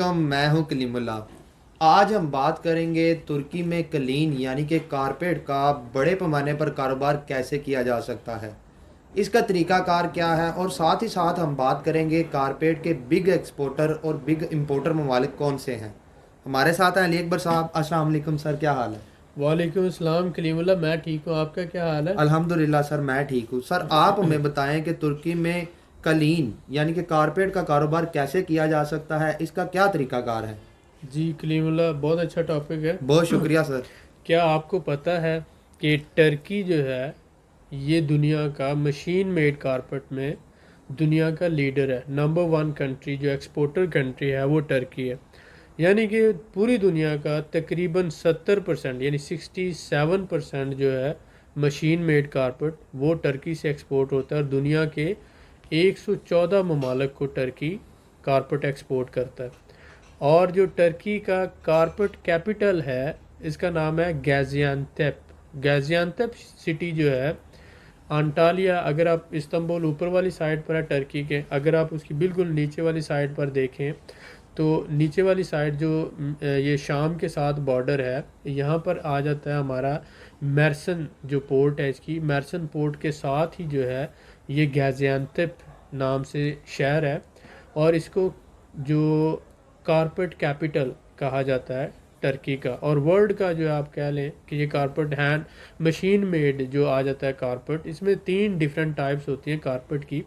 वालेकुम, मैं हूं कलीमुल्ला। आज हम बात करेंगे तुर्की में कलीन यानी कि कारपेट का बड़े पैमाने पर कारोबार कैसे किया जा सकता है, इसका तरीकाकार क्या है, और साथ ही साथ हम बात करेंगे कारपेट के बिग एक्सपोर्टर और बिग इंपोर्टर ममालिक कौन से हैं। हमारे साथ हैं अली अकबर साहब। अस्सलाम वालेकुम सर, क्या हाल है? वालेकुम अस्सलाम कलीमुल्लाह। मैं ठीक हूँ, आपका क्या हाल है? अल्हम्दुलिल्लाह सर, मैं ठीक हूँ। सर आप हमें बताएं कि तुर्की में कलीन यानी कि कारपेट का कारोबार कैसे किया जा सकता है, इसका क्या तरीकाकार है? जी कलीमुल्लाह, बहुत अच्छा टॉपिक बहुत है। शुक्रिया सर। क्या आपको पता है कि टर्की जो है ये दुनिया का मशीन मेड कारपेट में दुनिया का लीडर है। नंबर वन कंट्री जो एक्सपोर्टर कंट्री है वो टर्की है। यानी कि पूरी दुनिया का तकरीबन 70% यानी 67% जो है मशीन मेड कारपेट वो टर्की से एक्सपोर्ट होता है, और दुनिया के 114 ममालिक को टर्की कारपेट एक्सपोर्ट करता है। और जो टर्की का कारपेट कैपिटल है इसका नाम है गाजियान्तेप। गाजियान्तेप सिटी जो है अंटालिया, अगर आप इस्तांबुल ऊपर वाली साइड पर है टर्की के, अगर आप उसकी बिल्कुल नीचे वाली साइड पर देखें तो नीचे वाली साइड जो ये शाम के साथ बॉर्डर है, यहाँ पर आ जाता है हमारा मैरसन जो पोर्ट है। इसकी मैरसन पोर्ट के साथ ही जो है ये गाजियान्तेप नाम से शहर है, और इसको जो कारपेट कैपिटल कहा जाता है टर्की का। और वर्ल्ड का जो आप कह लें कि ये कारपेट हैंड मशीन मेड जो आ जाता है कारपेट, इसमें तीन डिफरेंट टाइप्स होती हैं कारपेट की,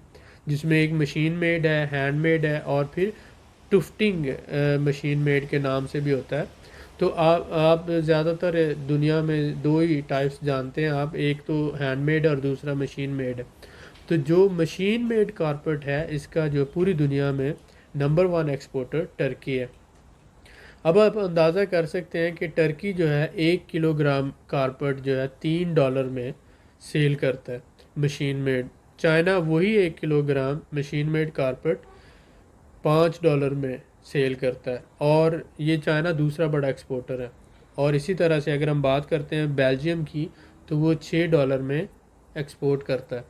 जिसमें एक मशीन मेड है, हैंड मेड है, और फिर टुफ्टिंग मशीन मेड के नाम से भी होता है। तो आप ज़्यादातर दुनिया में दो ही टाइप्स जानते हैं आप, एक तो हैंडमेड और दूसरा मशीन मेड है। तो जो मशीन मेड कारपेट है इसका जो पूरी दुनिया में नंबर वन एक्सपोर्टर टर्की है। अब आप अंदाज़ा कर सकते हैं कि टर्की जो है 1 किलोग्राम कारपेट जो है $3 में सेल करता है मशीन मेड। चाइना वही 1 किलोग्राम मशीन मेड कारपेट $5 में सेल करता है, और ये चाइना दूसरा बड़ा एक्सपोर्टर है। और इसी तरह से अगर हम बात करते हैं बेल्जियम की, तो वो $6 में एक्सपोर्ट करता है।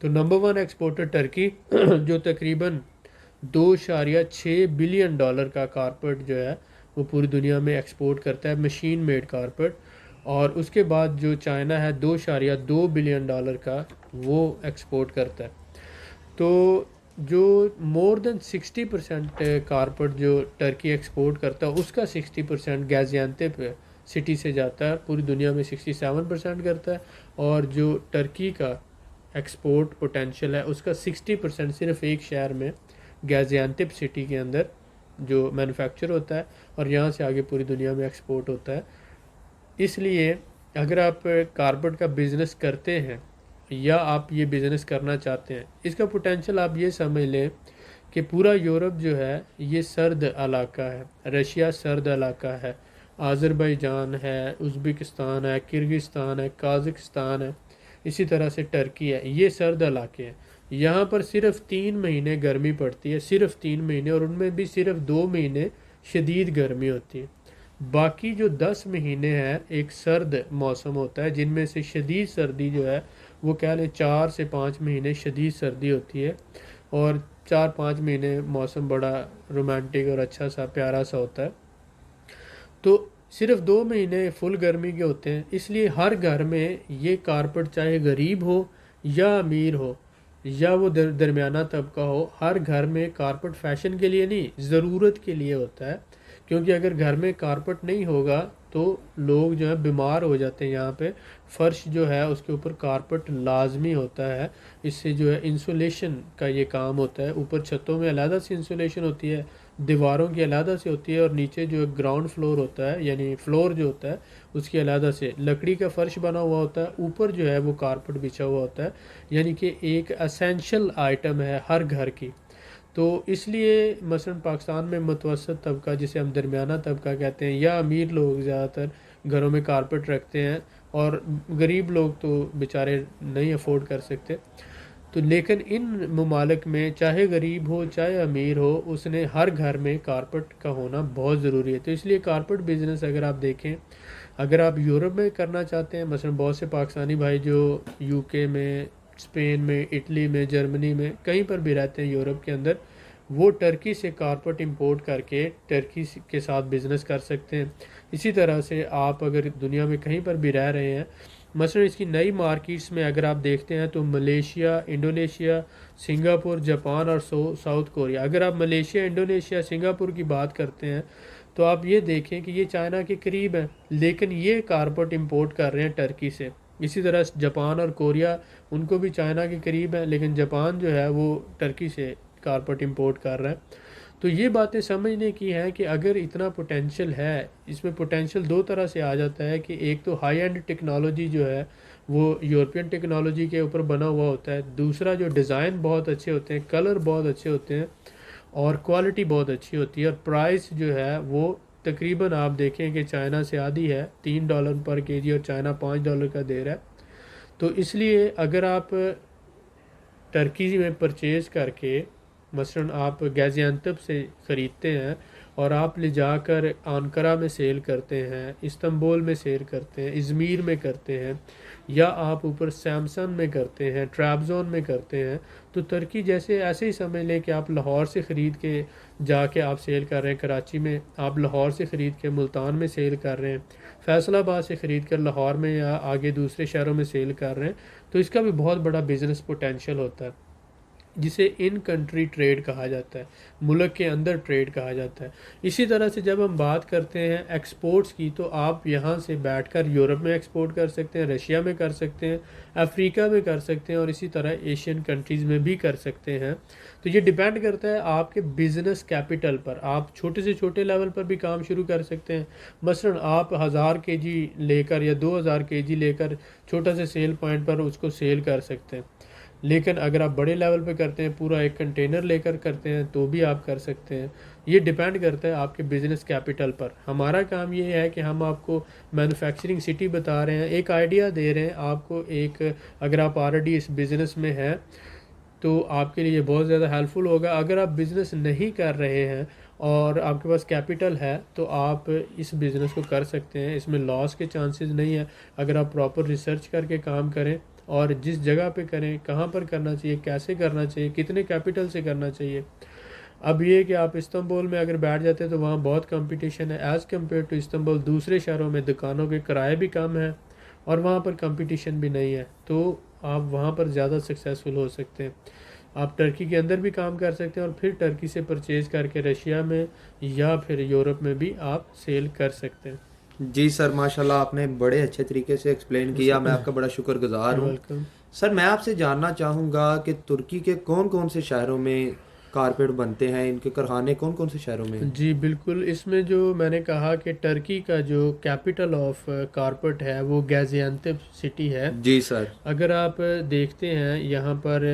तो नंबर वन एक्सपोर्टर टर्की जो तकरीबन 2.6 बिलियन डॉलर का कारपेट जो है वो पूरी दुनिया में एक्सपोर्ट करता है, मशीन मेड कारपेट। और उसके बाद जो चाइना है 2.2 बिलियन डॉलर का वो एक्सपोर्ट करता है। तो जो मोर देन 60% कारपेट जो टर्की एक्सपोर्ट करता है उसका 60% गाजियान्तेप सिटी से जाता है, पूरी दुनिया में 67% करता है। और जो टर्की का एक्सपोर्ट पोटेंशियल है उसका 60% सिर्फ एक शहर में गाजियान्तेप सिटी के अंदर जो मैन्युफैक्चर होता है, और यहाँ से आगे पूरी दुनिया में एक्सपोर्ट होता है। इसलिए अगर आप कारपेट का बिज़नेस करते हैं या आप ये बिज़नेस करना चाहते हैं, इसका पोटेंशियल आप ये समझ लें कि पूरा यूरोप जो है ये सर्द इलाका है, रशिया सर्द इलाका है, आज़रबाईजान है, उज़्बेकिस्तान है, किर्गिस्तान है, काज़ाकिस्तान है, इसी तरह से टर्की है, ये सर्द इलाके हैं। यहाँ पर सिर्फ 3 महीने गर्मी पड़ती है, सिर्फ 3 महीने, और उनमें भी सिर्फ 2 महीने शदीद गर्मी होती है। बाकी जो 10 महीने हैं एक सर्द मौसम होता है, जिनमें से शदीद सर्दी जो है वो कह लें 4 से 5 महीने शदीद सर्दी होती है, और 4-5 महीने मौसम बड़ा रोमांटिक और अच्छा सा प्यारा सा होता है। तो सिर्फ 2 महीने फुल गर्मी के होते हैं, इसलिए हर घर में ये कारपेट चाहे गरीब हो या अमीर हो या वो दरमियाना तबका हो, हर घर में कारपेट फैशन के लिए नहीं, ज़रूरत के लिए होता है। क्योंकि अगर घर में कारपेट नहीं होगा तो लोग जो है बीमार हो जाते हैं। यहाँ पे फर्श जो है उसके ऊपर कारपेट लाजमी होता है, इससे जो है इंसुलेशन का ये काम होता है। ऊपर छतों में अलहदा से इंसुलेशन होती है, दीवारों की अलहदा से होती है, और नीचे जो ग्राउंड फ्लोर होता है यानी फ्लोर जो होता है उसकी अलहदा से लकड़ी का फर्श बना हुआ होता है, ऊपर जो है वो कारपेट बिछा हुआ होता है। यानी कि एक असेंशियल आइटम है हर घर की। तो इसलिए मसलन पाकिस्तान में मुतवसत तबका, जिसे हम दरमियाना तबका कहते हैं, या अमीर लोग ज़्यादातर घरों में कारपेट रखते हैं, और गरीब लोग तो बेचारे नहीं अफोर्ड कर सकते। तो लेकिन इन ममालिक में चाहे गरीब हो चाहे अमीर हो, उसने हर घर में कारपेट का होना बहुत ज़रूरी है। तो इसलिए कारपेट बिज़नेस अगर आप देखें, अगर आप यूरोप में करना चाहते हैं, मसलन बहुत से पाकिस्तानी भाई जो यूके में, स्पेन में, इटली में, जर्मनी में, कहीं पर भी रहते हैं यूरोप के अंदर, वो टर्की से कारपेट इंपोर्ट करके टर्की के साथ बिज़नेस कर सकते हैं। इसी तरह से आप अगर दुनिया में कहीं पर भी रह रहे हैं, मसलन इसकी नई मार्केट्स में अगर आप देखते हैं तो मलेशिया, इंडोनेशिया, सिंगापुर, जापान और साउथ कोरिया। अगर आप मलेशिया, इंडोनेशिया, सिंगापुर की बात करते हैं तो आप ये देखें कि ये चाइना के करीब है, लेकिन ये कारपेट इंपोर्ट कर रहे हैं टर्की से। इसी तरह जापान और कोरिया, उनको भी चाइना के करीब है, लेकिन जापान जो है वो टर्की से कारपेट इंपोर्ट कर रहा है। तो ये बातें समझने की हैं कि अगर इतना पोटेंशियल है, इसमें पोटेंशियल दो तरह से आ जाता है कि एक तो हाई एंड टेक्नोलॉजी जो है वो यूरोपियन टेक्नोलॉजी के ऊपर बना हुआ होता है, दूसरा जो डिज़ाइन बहुत अच्छे होते हैं, कलर बहुत अच्छे होते हैं और क्वालिटी बहुत अच्छी होती है, और प्राइस जो है वो तकरीबन आप देखें कि चाइना से आधी है, $3 पर केजी, और चाइना $5 का दे रहा है। तो इसलिए अगर आप टर्की में परचेज़ करके, मसलन आप गाज़ियान्तब से ख़रीदते हैं और आप ले जाकर अंकारा में सेल करते हैं, इस्तांबुल में सेल करते हैं, इज़मीर में करते हैं, या आप ऊपर सैमसन में करते हैं, ट्रैबज़ोन में करते हैं, तो टर्की जैसे ऐसे ही समझ लें कि आप लाहौर से ख़रीद के जाके आप सेल कर रहे हैं कराची में, आप लाहौर से ख़रीद के मुल्तान में सेल कर रहे हैं, फैसलाबाद से ख़रीद कर लाहौर में या आगे दूसरे शहरों में सेल कर रहे हैं, तो इसका भी बहुत बड़ा बिज़नेस पोटेंशियल होता है, जिसे इन कंट्री ट्रेड कहा जाता है, मुल्क के अंदर ट्रेड कहा जाता है। इसी तरह से जब हम बात करते हैं एक्सपोर्ट्स की, तो आप यहाँ से बैठकर यूरोप में एक्सपोर्ट कर सकते हैं, रशिया में कर सकते हैं, अफ्रीका में कर सकते हैं, और इसी तरह एशियन कंट्रीज़ में भी कर सकते हैं। तो ये डिपेंड करता है आपके बिज़नेस कैपिटल पर। आप छोटे से छोटे लेवल पर भी काम शुरू कर सकते हैं, मसलन आप 1000 केजी लेकर या 2000 केजी लेकर छोटा से सेल पॉइंट पर उसको सेल कर सकते हैं। लेकिन अगर आप बड़े लेवल पे करते हैं, पूरा एक कंटेनर लेकर करते हैं, तो भी आप कर सकते हैं। ये डिपेंड करता है आपके बिज़नेस कैपिटल पर। हमारा काम ये है कि हम आपको मैन्युफैक्चरिंग सिटी बता रहे हैं, एक आइडिया दे रहे हैं आपको। एक अगर आप ऑलरेडी इस बिज़नेस में हैं तो आपके लिए बहुत ज़्यादा हेल्पफुल होगा। अगर आप बिज़नेस नहीं कर रहे हैं और आपके पास कैपिटल है, तो आप इस बिज़नेस को कर सकते हैं, इसमें लॉस के चांसेस नहीं है अगर आप प्रॉपर रिसर्च करके काम करें, और जिस जगह पे करें, कहाँ पर करना चाहिए, कैसे करना चाहिए, कितने कैपिटल से करना चाहिए। अब ये कि आप इस्तांबुल में अगर बैठ जाते हैं तो वहाँ बहुत कंपटीशन है, एज़ कम्पेयर टू इस्तांबुल दूसरे शहरों में दुकानों के किराए भी कम हैं और वहाँ पर कंपटीशन भी नहीं है, तो आप वहाँ पर ज़्यादा सक्सेसफुल हो सकते हैं। आप टर्की के अंदर भी काम कर सकते हैं और फिर टर्की से परचेज़ करके रशिया में या फिर यूरोप में भी आप सेल कर सकते हैं। जी सर, माशाल्लाह आपने बड़े अच्छे तरीके से एक्सप्लेन किया, मैं आपका बड़ा शुक्रगुजार हूँ। वेलकम। सर मैं आपसे जानना चाहूँगा कि तुर्की के कौन कौन से शहरों में कारपेट बनते हैं, इनके कारखाने कौन कौन से शहरों में हैं? जी बिल्कुल, इसमें जो मैंने कहा कि टर्की का जो कैपिटल ऑफ कारपेट है वो गाज़ियान्तब सिटी है। जी सर। अगर आप देखते हैं यहाँ पर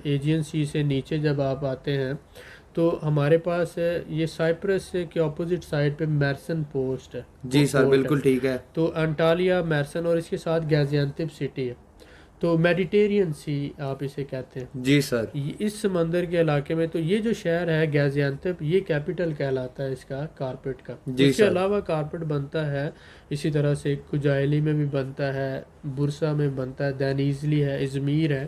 एजियन सी से नीचे जब आप आते हैं तो हमारे पास ये साइप्रस के ऑपोजिट साइड पे मैरसन पोस्ट है, जी सर, पोर्ट है। बिल्कुल ठीक है। तो अंटालिया, मैरसन और इसके साथ गाज़ियान्तब सिटी है। तो मेडिटेरियन सी आप इसे कहते हैं। जी सर। इस समंदर के इलाके में, तो ये जो शहर है गाज़ियान्तब, ये कैपिटल कहलाता है इसका कारपेट का। जी इसके सर। अलावा कारपेट बनता है इसी तरह से कुजाइली में भी बनता है, बुरसा में बनता है, दैनीज़ली है, इज़मीर है,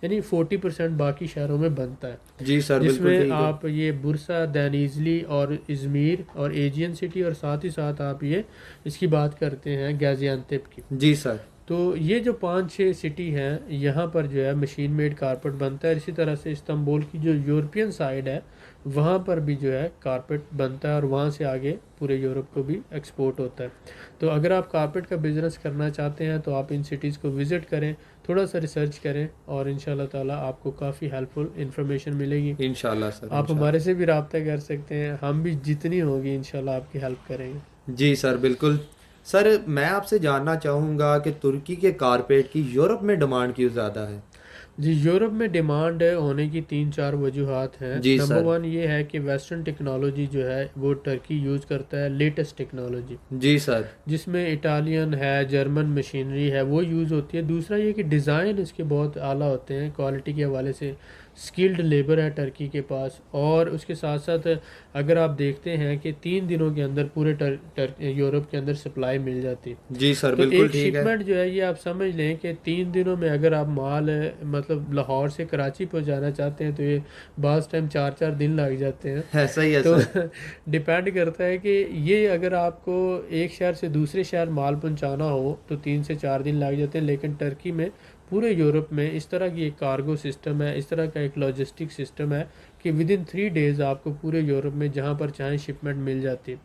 यानी 40% बाकी शहरों में बनता है। जी सर, बिल्कुल जिसमें ठीक है। आप ये बुरसा, दैनीज़ली और इज़मीर और एजियन सिटी, और साथ ही साथ आप ये इसकी बात करते हैं गाज़ियान्तब की। जी सर। तो ये जो 5-6 सिटी हैं, यहाँ पर जो है मशीन मेड कारपेट बनता है। इसी तरह से इस्तांबुल की जो यूरोपियन साइड है वहाँ पर भी जो है कारपेट बनता है और वहाँ से आगे पूरे यूरोप को भी एक्सपोर्ट होता है। तो अगर आप कारपेट का बिज़नेस करना चाहते हैं तो आप इन सिटीज़ को विज़िट करें, थोड़ा सा रिसर्च करें, और इंशाल्लाह ताला आपको काफ़ी हेल्पफुल इन्फॉर्मेशन मिलेगी। इंशाल्लाह सर, आप इंशाल्लाह। हमारे से भी रब्ता कर सकते हैं, हम भी जितनी होगी इंशाल्लाह आपकी हेल्प करेंगे। जी सर, बिल्कुल। सर मैं आपसे जानना चाहूँगा कि तुर्की के कारपेट की यूरोप में डिमांड क्यों ज़्यादा है? जी, यूरोप में डिमांड होने की 3-4 वजूहात हैं। जी नंबर सर। 1 ये है कि वेस्टर्न टेक्नोलॉजी जो है वो टर्की यूज़ करता है, लेटेस्ट टेक्नोलॉजी, जी सर। जिसमें इटालियन है, जर्मन मशीनरी है, वो यूज़ होती है। दूसरा ये कि डिज़ाइन इसके बहुत आला होते हैं क्वालिटी के हवाले से। स्किल्ड लेबर है टर्की के पास। और उसके साथ साथ अगर आप देखते हैं कि 3 दिनों के अंदर पूरे यूरोप के अंदर सप्लाई मिल जाती है। जी सर, तो बिल्कुल एक ठीक है। शिपमेंट जो है ये आप समझ लें कि 3 दिनों में अगर आप माल मतलब लाहौर से कराची पहुंचाना चाहते हैं तो ये बाज़ टाइम 4-4 दिन लग जाते हैं। ऐसा ही है तो सर। डिपेंड करता है कि ये अगर आपको एक शहर से दूसरे शहर माल पहुंचाना हो तो 3 से 4 दिन लग जाते हैं, लेकिन टर्की में पूरे यूरोप में इस तरह की एक कार्गो सिस्टम है, इस तरह का एक लॉजिस्टिक सिस्टम है कि विद इन 3 डेज़ आपको पूरे यूरोप में जहाँ पर चाहें शिपमेंट मिल जाती है।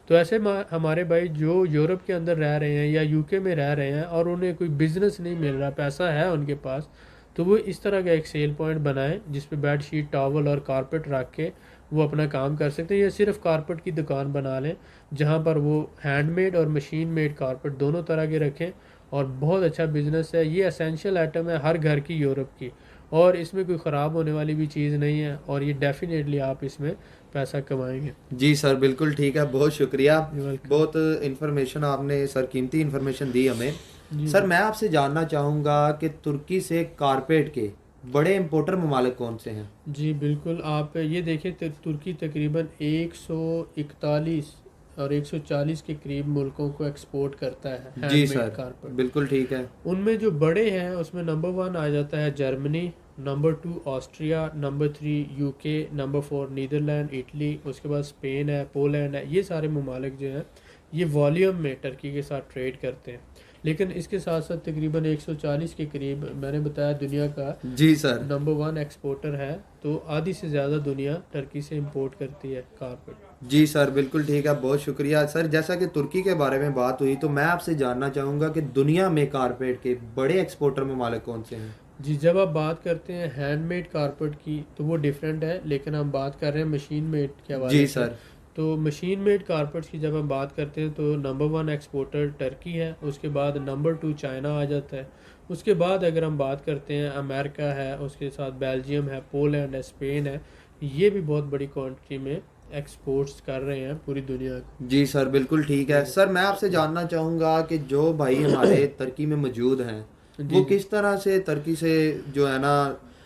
तो ऐसे हमारे भाई जो यूरोप के अंदर रह रहे हैं या यूके में रह रहे हैं और उन्हें कोई बिजनेस नहीं मिल रहा, पैसा है उनके पास, तो वो इस तरह का एक सेल पॉइंट बनाएं जिस पे बेड शीट, टॉवल और कारपेट रख के वो अपना काम कर सकते हैं, या सिर्फ कारपेट की दुकान बना लें जहाँ पर वो हैंडमेड और मशीन मेड कारपेट दोनों तरह के रखें। और बहुत अच्छा बिजनेस है, ये एसेंशियल आइटम है हर घर की यूरोप की, और इसमें कोई ख़राब होने वाली भी चीज़ नहीं है, और ये डेफिनेटली आप इसमें पैसा कमाएंगे। जी सर, बिल्कुल ठीक है, बहुत शुक्रिया। वेलकम। बहुत इन्फॉर्मेशन आपने सर, कीमती इन्फॉर्मेशन दी हमें। जी सर जी। मैं आपसे जानना चाहूँगा कि तुर्की से कारपेट के बड़े इंपोर्टर ममालिक कौन से हैं? जी बिल्कुल, आप ये देखें तुर्की तकरीबन 141 और 140 के करीब मुल्कों को एक्सपोर्ट करता है जी हैंडमेड सर, कारपेट। बिल्कुल ठीक है। उनमें जो बड़े हैं उसमें नंबर 1 आ जाता है Germany, number 2 Austria, number 3 UK, number 4 Netherland, Italy, उसके बाद स्पेन है, पोलैंड है। ये सारे ममालिक जो हैं ये वॉल्यूम में टर्की के साथ ट्रेड करते हैं। लेकिन इसके साथ साथ तकरीबन 140 के करीब मैंने बताया दुनिया का जी सर। नंबर 1 एक्सपोर्टर है, तो आधी से ज़्यादा दुनिया टर्की से इंपोर्ट करती है कारपेट। जी सर, बिल्कुल ठीक है, बहुत शुक्रिया सर। जैसा कि तुर्की के बारे में बात हुई, तो मैं आपसे जानना चाहूँगा कि दुनिया में कारपेट के बड़े एक्सपोर्टर ममालिक कौन से हैं? जी, जब आप बात करते हैं हैंडमेड कारपेट की तो वो डिफरेंट है, लेकिन हम बात कर रहे हैं मशीन मेड के हवाले जी से। सर। तो मशीन मेड कारपेट्स की जब हम बात करते हैं तो नंबर 1 एक्सपोर्टर टर्की है, उसके बाद नंबर 2 चाइना आ जाता है, उसके बाद अगर हम बात करते हैं अमेरिका है, उसके साथ बेल्जियम है, पोलैंड है, स्पेन है। ये भी बहुत बड़ी क्वांटिटी में एक्सपोर्ट्स कर रहे हैं पूरी दुनिया को। जी सर, बिल्कुल ठीक है। सर मैं आपसे जानना चाहूँगा कि जो भाई हमारे तुर्की में मौजूद हैं, जी वो जी। किस तरह से तुर्की से जो है ना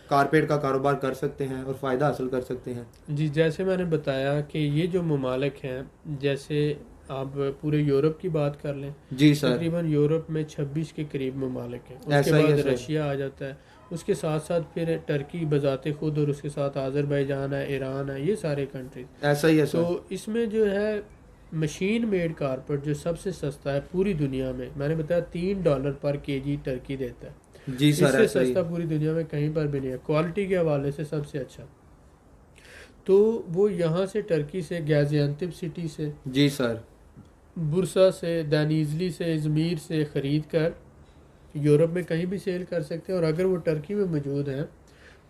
कारपेट का कारोबार कर सकते हैं और फ़ायदा हासिल कर सकते हैं? जी, जैसे मैंने बताया कि ये जो ममालिक हैं, जैसे आप पूरे यूरोप की बात कर लें, जी सर। तकरीबन यूरोप में 26 के करीब ममालिक हैं। उसके ऐसा ही है बाद सर। रशिया आ जाता है, उसके साथ साथ फिर टर्की बज़ाते खुद, और उसके साथ आज़रबाईजान है, ईरान है, ये सारे कंट्रीज। ऐसा ही है तो सर। इसमें जो है मशीन मेड कारपेट जो सबसे सस्ता है पूरी दुनिया में, मैंने बताया $3 पर केजी टर्की देता है। जी सर, इससे ऐसा ही। सस्ता पूरी दुनिया में कहीं पर भी नहीं है, क्वालिटी के हवाले से सबसे अच्छा। तो वो यहाँ से टर्की से, गाजियान्तिप सिटी से, जी सर। बुरसा से, दानिजली से, इज़मीर से ख़रीद कर यूरोप में कहीं भी सेल कर सकते हैं। और अगर वो टर्की में मौजूद हैं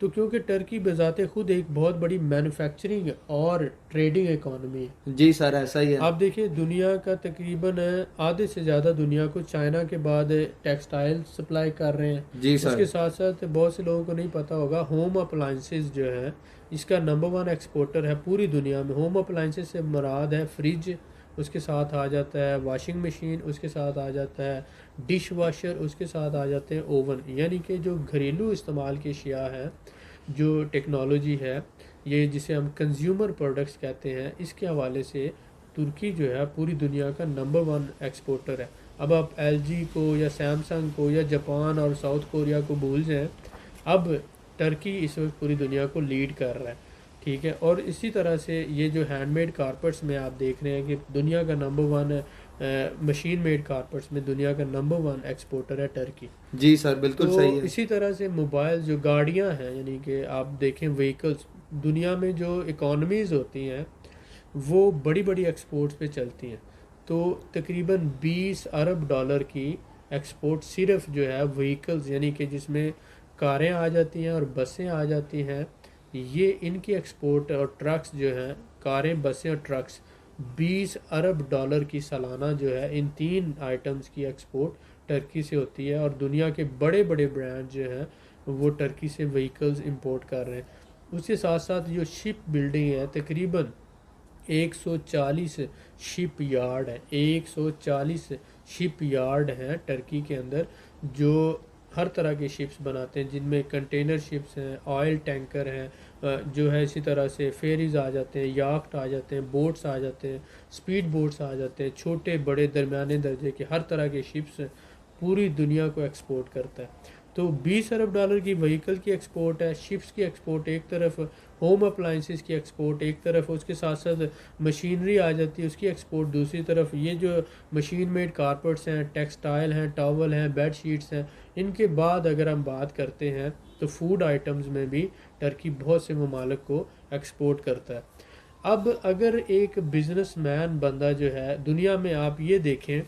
तो क्योंकि टर्की बज़ाते खुद एक बहुत बड़ी मैन्युफैक्चरिंग और ट्रेडिंग इकॉनमी है। जी सर, ऐसा ही है। आप देखिए दुनिया का तकरीबन आधे से ज़्यादा दुनिया को चाइना के बाद टेक्सटाइल सप्लाई कर रहे हैं। जी उसके सर। साथ साथ बहुत से लोगों को नहीं पता होगा, होम अप्लाइंसेस जो है इसका नंबर 1 एक्सपोर्टर है पूरी दुनिया में। होम अप्लाइंसेस से मुराद है फ्रिज, उसके साथ आ जाता है वॉशिंग मशीन, उसके साथ आ जाता है डिश वॉशर, उसके साथ आ जाते हैं ओवन। यानी कि जो घरेलू इस्तेमाल की अशिया है, जो टेक्नोलॉजी है, ये जिसे हम कंज्यूमर प्रोडक्ट्स कहते हैं, इसके हवाले से तुर्की जो है पूरी दुनिया का नंबर 1 एक्सपोर्टर है। अब आप एलजी को या सैमसंग को या जापान और साउथ कोरिया को भूल जाएं, अब टर्की इस वक्त पूरी दुनिया को लीड कर रहा है। ठीक है, और इसी तरह से ये जो हैंडमेड कारपेट्स में आप देख रहे हैं कि दुनिया का नंबर 1 मशीन मेड कारपेट्स में दुनिया का नंबर 1 एक्सपोर्टर है टर्की। जी सर, बिल्कुल तो सही है। इसी तरह से मोबाइल जो गाड़ियां हैं, यानी कि आप देखें व्हीकल्स, दुनिया में जो इकॉनमीज़ होती हैं वो बड़ी बड़ी एक्सपोर्ट्स पे चलती हैं। तो तकरीबन $20 अरब की एक्सपोर्ट सिर्फ जो है व्हीकल्स, यानी कि जिसमें कारें आ जाती हैं और बसें आ जाती हैं, ये इनकी एक्सपोर्ट, और ट्रक्स जो हैं, कारें, बसें और ट्रक्स, $20 अरब की सालाना जो है इन 3 आइटम्स की एक्सपोर्ट टर्की से होती है। और दुनिया के बड़े बड़े ब्रांड जो हैं वो टर्की से व्हीकल्स इंपोर्ट कर रहे हैं। उसके साथ साथ जो शिप बिल्डिंग है, तकरीबन 140 शिप यार्ड है, 140 शिप यार्ड हैं टर्की के अंदर, जो हर तरह के शिप्स बनाते हैं, जिनमें कंटेनर शिप्स हैं, ऑयल टैंकर हैं, जो है इसी तरह से फेरीज आ जाते हैं, याख्ट आ जाते हैं, बोट्स आ जाते हैं, स्पीड बोट्स आ जाते हैं, छोटे बड़े दरमियाने दर्जे के हर तरह के शिप्स पूरी दुनिया को एक्सपोर्ट करता है। तो 20 अरब डॉलर की व्हीकल की एक्सपोर्ट है, शिप्स की एक्सपोर्ट एक तरफ, होम अप्लाइंसेस की एक्सपोर्ट एक तरफ, उसके साथ साथ मशीनरी आ जाती है उसकी एक्सपोर्ट दूसरी तरफ। ये जो मशीन मेड कारपेट्स हैं, टेक्सटाइल हैं, टॉवल हैं, बेड शीट्स हैं, इनके बाद अगर हम बात करते हैं तो फूड आइटम्स में भी टर्की बहुत से ममालिक को एक्सपोर्ट करता है। अब अगर एक बिजनेसमैन बंदा जो है दुनिया में, आप ये देखें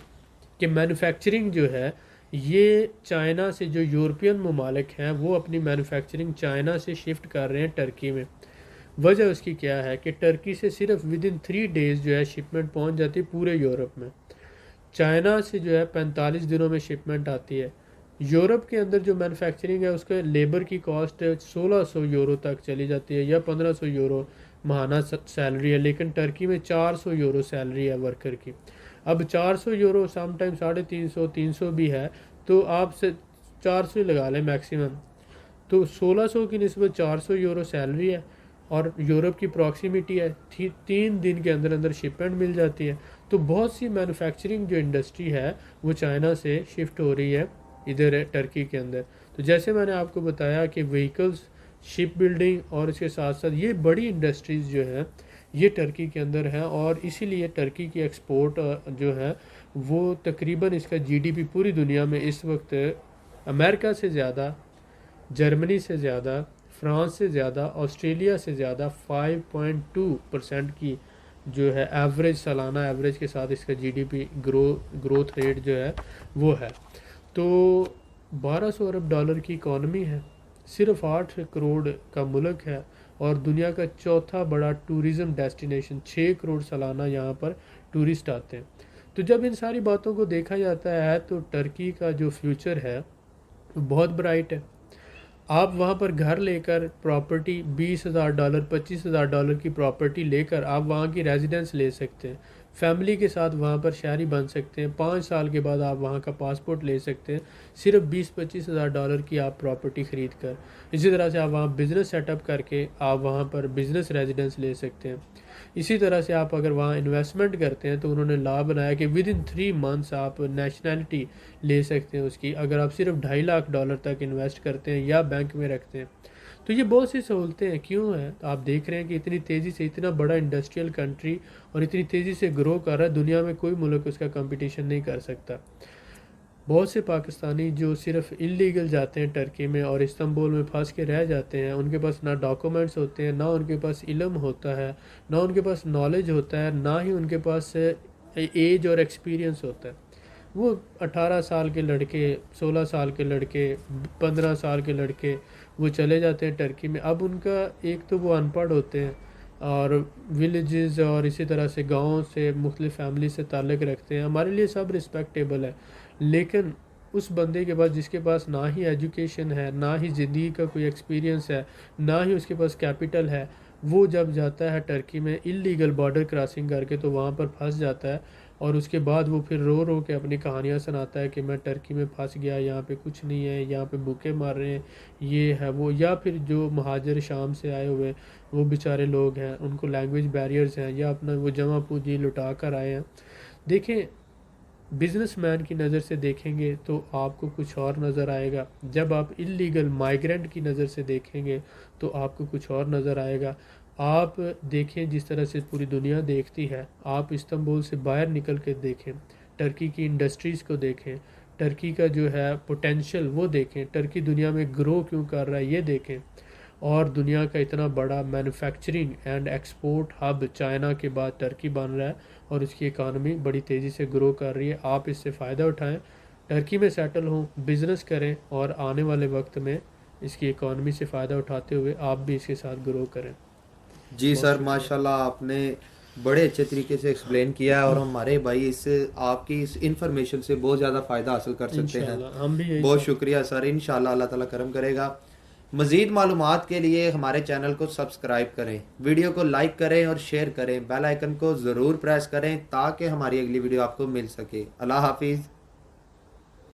कि मैन्युफैक्चरिंग जो है ये चाइना से, जो यूरोपियन ममालिक हैं वो अपनी मैन्युफैक्चरिंग चाइना से शिफ्ट कर रहे हैं टर्की में। वजह उसकी क्या है कि टर्की से सिर्फ विद इन 3 डेज़ जो है शिपमेंट पहुंच जाती है पूरे यूरोप में। चाइना से जो है 45 दिनों में शिपमेंट आती है। यूरोप के अंदर जो मैन्युफैक्चरिंग है उसके लेबर की कॉस्ट 1600 यूरो तक चली जाती है या 1500 यूरो महाना सैलरी है, लेकिन टर्की में 400 यूरो सैलरी है वर्कर की। अब 400 यूरो समटाइम 350 300 भी है, तो आप से 400 ही लगा लें मैक्सिमम। तो 1600 की निस्बत 400 यूरो सैलरी है और यूरोप की प्रॉक्सिमिटी है, 3 दिन के अंदर अंदर शिपमेंट मिल जाती है। तो बहुत सी मैन्युफैक्चरिंग जो इंडस्ट्री है वो चाइना से शिफ्ट हो रही है इधर टर्की के अंदर। तो जैसे मैंने आपको बताया कि व्हीकल्स, शिप बिल्डिंग और इसके साथ साथ ये बड़ी इंडस्ट्रीज़ जो है ये टर्की के अंदर है, और इसीलिए टर्की की एक्सपोर्ट जो है वो तकरीबन, इसका जीडीपी पूरी दुनिया में इस वक्त अमेरिका से ज़्यादा, जर्मनी से ज़्यादा, फ्रांस से ज़्यादा, ऑस्ट्रेलिया से ज़्यादा 5.2% की जो है एवरेज, सालाना एवरेज के साथ इसका जीडीपी ग्रोथ रेट जो है वो है। तो 1200 अरब डॉलर की इकॉनमी है, सिर्फ 8 करोड़ का मुल्क है, और दुनिया का चौथा बड़ा टूरिज़म डेस्टिनेशन, 6 करोड़ सालाना यहाँ पर टूरिस्ट आते हैं। तो जब इन सारी बातों को देखा जाता है तो टर्की का जो फ्यूचर है वो बहुत ब्राइट है। आप वहाँ पर घर लेकर प्रॉपर्टी, $20,000 $25,000 की प्रॉपर्टी लेकर आप वहाँ की रेजिडेंस ले सकते हैं, फैमिली के साथ वहाँ पर शहरी बन सकते हैं, 5 साल के बाद आप वहाँ का पासपोर्ट ले सकते हैं सिर्फ $20-25,000 की आप प्रॉपर्टी ख़रीद कर। इसी तरह से आप वहाँ बिज़नेस सेटअप करके आप वहाँ पर बिज़नेस रेजिडेंस ले सकते हैं। इसी तरह से आप अगर वहाँ इन्वेस्टमेंट करते हैं तो उन्होंने लॉ बनाया कि विद इन 3 मंथ्स आप नेशनैलिटी ले सकते हैं उसकी, अगर आप सिर्फ $2.5 लाख तक इन्वेस्ट करते हैं या बैंक में रखते हैं। तो ये बहुत सी सहूलतें हैं। क्यों है? तो आप देख रहे हैं कि इतनी तेज़ी से, इतना बड़ा इंडस्ट्रियल कंट्री और इतनी तेज़ी से ग्रो कर रहा है, दुनिया में कोई मुल्क उसका कंपटीशन नहीं कर सकता। बहुत से पाकिस्तानी जो सिर्फ इलीगल जाते हैं टर्की में और इस्तांबुल में फंस के रह जाते हैं, उनके पास ना डॉक्यूमेंट्स होते हैं, ना उनके पास इल्म होता है, ना उनके पास नॉलेज होता है, ना ही उनके पास एज और एक्सपीरियंस होता है। वो 18 साल के लड़के, 16 साल के लड़के, 15 साल के लड़के वो चले जाते हैं टर्की में। अब उनका एक तो वो अनपढ़ होते हैं और विलेजेस और इसी तरह से गाँव से मुख्तलिफ फैमिली से ताल्लुक़ रखते हैं, हमारे लिए सब रिस्पेक्टेबल है। लेकिन उस बंदे के पास, जिसके पास ना ही एजुकेशन है, ना ही ज़िंदगी का कोई एक्सपीरियंस है, ना ही उसके पास कैपिटल है, वो जब जाता है टर्की में इल्लीगल बॉर्डर क्रॉसिंग करके तो वहाँ पर फंस जाता है, और उसके बाद वो फिर रो रो के अपनी कहानियाँ सुनाता है कि मैं टर्की में फंस गया, यहाँ पे कुछ नहीं है, यहाँ पे भूखे मार रहे हैं, ये है वो। या फिर जो महाजर शाम से आए हुए वो बेचारे लोग हैं, उनको लैंग्वेज बैरियर्स हैं, या अपना वो जमा पूंजी लुटा कर आए हैं। देखें, बिजनेसमैन की नज़र से देखेंगे तो आपको कुछ और नज़र आएगा, जब आप इल्लीगल माइग्रेंट की नज़र से देखेंगे तो आपको कुछ और नज़र आएगा। आप देखें जिस तरह से पूरी दुनिया देखती है, आप इस्तांबुल से बाहर निकल के देखें, टर्की की इंडस्ट्रीज़ को देखें, टर्की का जो है पोटेंशियल वो देखें, टर्की दुनिया में ग्रो क्यों कर रहा है ये देखें। और दुनिया का इतना बड़ा manufacturing and export hub China के बाद टर्की बन रहा है, और उसकी इकानमी बड़ी तेज़ी से ग्रो कर रही है। आप इससे फ़ायदा उठाएं, टर्की में सेटल हों, बिज़नेस करें, और आने वाले वक्त में इसकी इकानमी से फ़ायदा उठाते हुए आप भी इसके साथ ग्रो करें। जी बहुत सर, शुक्रिया। माशाल्लाह आपने बड़े अच्छे तरीके से एक्सप्लेन किया है, और हमारे भाई इस आपकी इस इंफॉर्मेशन से बहुत ज़्यादा फ़ायदा हासिल कर सकते हैं। इंशाल्लाह हम भी यही बहुत शुक्रिया सर, इंशाल्लाह अल्लाह ताला करम करेगा। मज़ीद मालूमात के लिए हमारे चैनल को सब्सक्राइब करें, वीडियो को लाइक करें और शेयर करें, बेल आइकन को ज़रूर प्रेस करें ताकि हमारी अगली वीडियो आपको मिल सके। अल्लाह हाफिज़।